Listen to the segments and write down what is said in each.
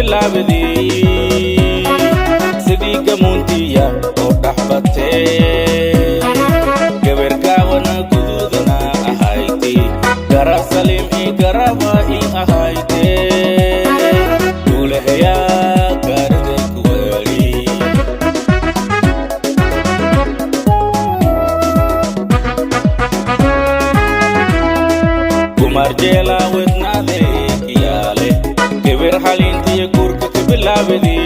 بالعبدي صديق مونتيا ودحبتي قبركا وانا قدودنا أهايتي قرب سليم قربا أهايتي دوله يا قردك ولي قمر جيلا ودنا ذيك يالي كبر حالين تيكورك بالعبدي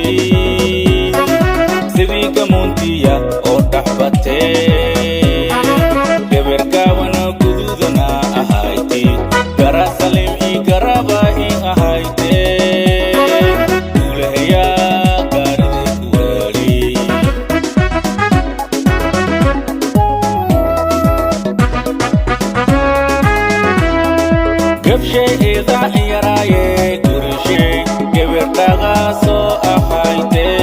صديق مونتيا ودحبتي قبركا وانا قدودنا أهايتي قرب سليم قربا أهايتي دوله يا قردك ولي قبشي إذا يراي قرشي قبر تغاسو أهايتي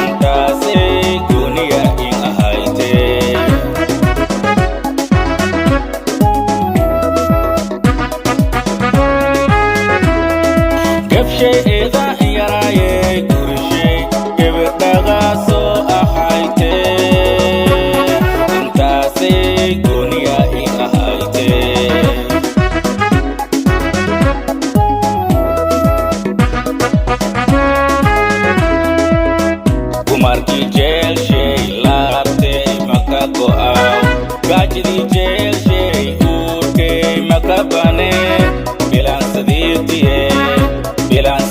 انتاسي دنيا أهايتي قبشي إذا يراي قرشي قبر تغاسو أهايتي انتاسي دنيا أهايتي Kumarki jail shay labte makako aw gajdi jail shay urke makabane bilan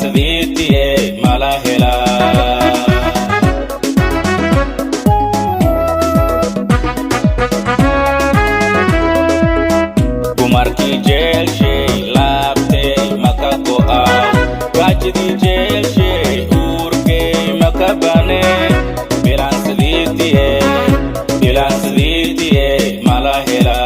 saditiye malahela Kumarki jail shay labte makako aw gajdi jail shay urke makabane bilan saditiye malahela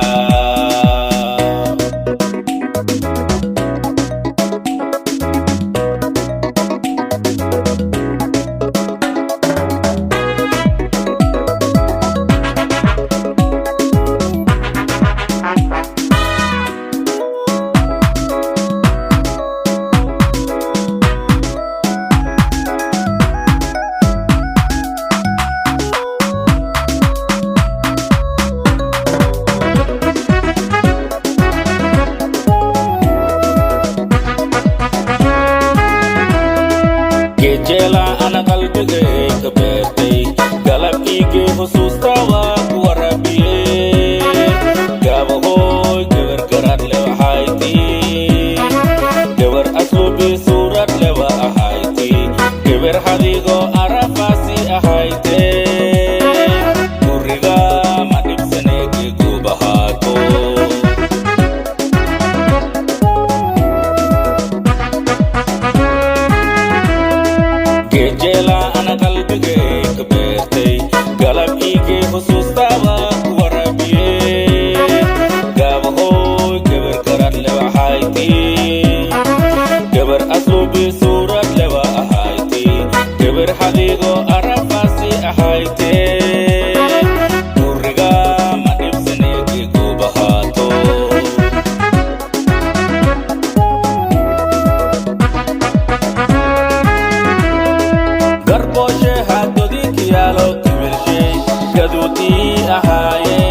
Gejela ana qalbiga ka beertay galabkii xusuustawa ku warabiye gabahoy gabar garad le wahayti gabar aslubi surat le wahayti gabar hadigo arafasi ahayti kuriga madibsane ke gubahato Gejela ana qalbiga ka beertay galabkii xusuustawa ku warabiye gabahoy gabar garad le wahayti gabar aslubi surat le wahayti gabar hadigo arafasi ahayti kuriga madibsane ke gubahato Garboshe hadodi kiyalo kibirshe gaduti ahaye